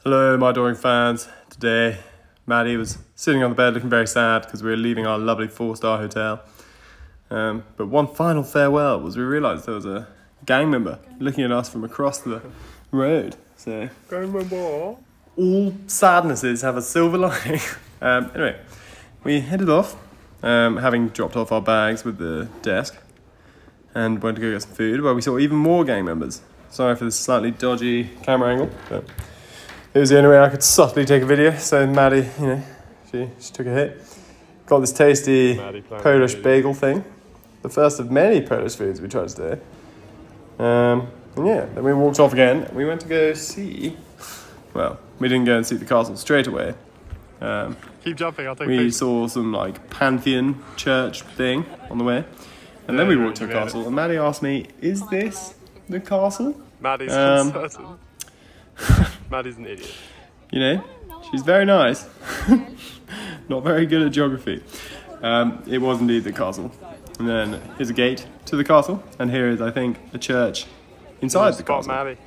Hello, my adoring fans. Today, Maddie was sitting on the bed looking very sad because we were leaving our lovely 4-star hotel. But one final farewell was we realised there was a gang member looking at us from across the road. So, Gang member. all sadnesses have a silver lining. Anyway, we headed off, having dropped off our bags with the desk, and went to go get some food, where we saw even more gang members. Sorry for this slightly dodgy camera angle, but it was the only way I could subtly take a video. So Maddie, she took a hit. Got this tasty Polish bagel thing. The first of many Polish foods we tried today. And yeah, then we walked off again. We went to go see, well, we didn't go and see the castle straight away. Keep jumping, I'll take We pictures. saw some like Pantheon church thing on the way. And then we walked to the castle, and Maddie asked me, is this the castle? Maddie's uncertain. Maddie's an idiot. You know, she's very nice. Not very good at geography. It was indeed the castle. And then here's a gate to the castle, and here is, I think, a church inside the castle. Maddie.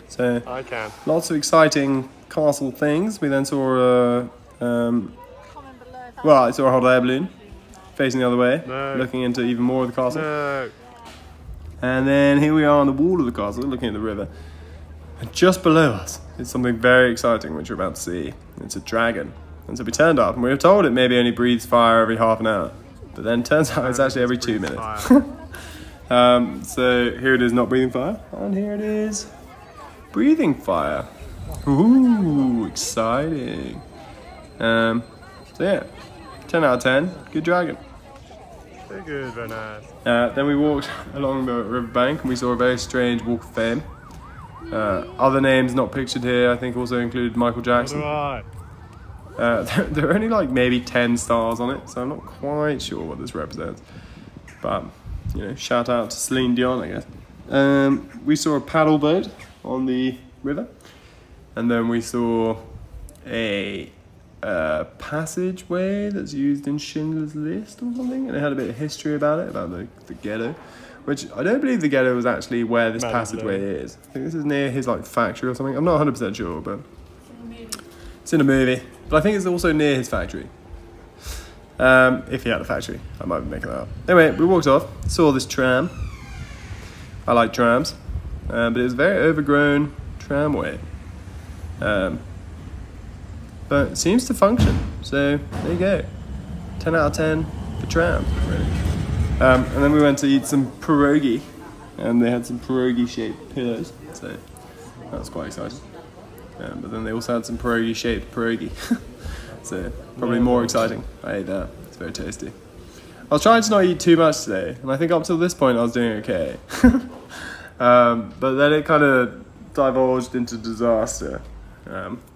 So, I can. lots of exciting castle things. We then saw I saw a hot air balloon facing the other way, looking into even more of the castle. No. And then here we are on the wall of the castle, looking at the river. And just below us is something very exciting, which you're about to see. It's a dragon. And so we turned up, and we were told it maybe only breathes fire every half an hour. But then it turns out it's actually every 2 minutes. So here it is not breathing fire, and here it is breathing fire. Ooh, exciting. So yeah, 10 out of 10, good dragon. Very good, very nice. Then we walked along the riverbank, and we saw a very strange walk of fame. Other names not pictured here, I think also include Michael Jackson. There are only like maybe 10 stars on it, so I'm not quite sure what this represents. But, shout out to Celine Dion, I guess. We saw a paddle boat on the river, and then we saw a passageway that's used in Schindler's List or something, and it had a bit of history about it, about the ghetto. Which, I don't believe the ghetto was actually where this passageway is. I think this is near his factory or something. I'm not 100% sure, but it's in a movie. But I think it's also near his factory. If he had a factory, I might be making that up. Anyway, we walked off, saw this tram. I like trams, but it was a very overgrown tramway. But it seems to function, so there you go. 10 out of 10 for trams, really. And then we went to eat some pierogi, and they had some pierogi-shaped pillows, so that was quite exciting. But then they also had some pierogi-shaped pierogi, so probably more exciting. I ate that, it's very tasty. I was trying to not eat too much today, and I think up till this point I was doing okay. But then it kind of divulged into disaster,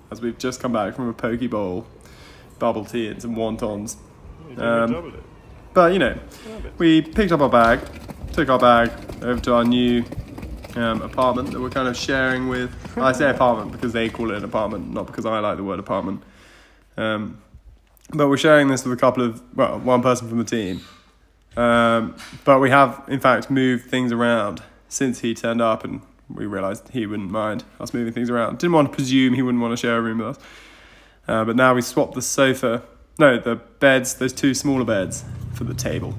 as we've just come back from a poke bowl, bubble tea and some wontons. But we picked up our bag, took our bag over to our new apartment that we're kind of sharing with. I say apartment because they call it an apartment, not because I like the word apartment. But we're sharing this with one person from the team. But we have, in fact, moved things around since he turned up, and we realised he wouldn't mind us moving things around. Didn't want to presume he wouldn't want to share a room with us. But now we swapped the beds, those 2 smaller beds, for the table.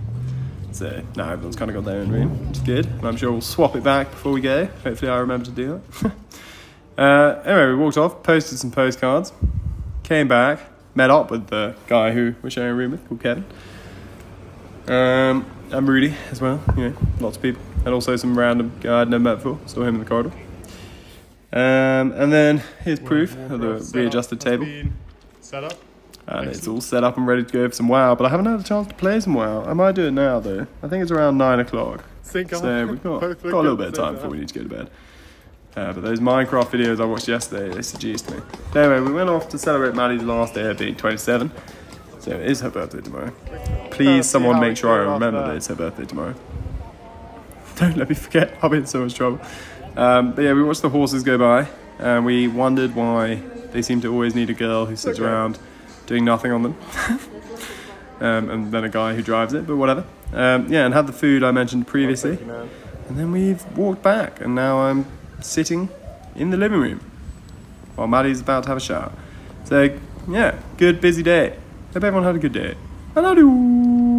So now everyone's kind of got their own room, which is good. And I'm sure we'll swap it back before we go. Hopefully I remember to do that. Anyway, we walked off, posted some postcards, came back, met up with the guy who we're sharing a room with, called Kevin. And Rudy as well, lots of people. And also some random guy I'd never met before, saw him in the corridor. And then here's proof of the readjusted table. Set up. And it's all set up and ready to go for some WoW, but I haven't had a chance to play some WoW. I might do it now though. I think it's around 9 o'clock. So we've got a little bit of time before we need to go to bed. But those Minecraft videos I watched yesterday, they seduced me. Anyway, we went off to celebrate Maddie's last day of being 27. So it is her birthday tomorrow. Please someone make sure I remember that it's her birthday tomorrow. Don't let me forget, I'll be in so much trouble. But yeah, we watched the horses go by, and we wondered why they seem to always need a girl who sits around doing nothing on them. And then a guy who drives it, but whatever. And had the food I mentioned previously. And then we've walked back, and now I'm sitting in the living room. while Maddie's about to have a shower. So, yeah, good busy day. Hope everyone had a good day. And I do.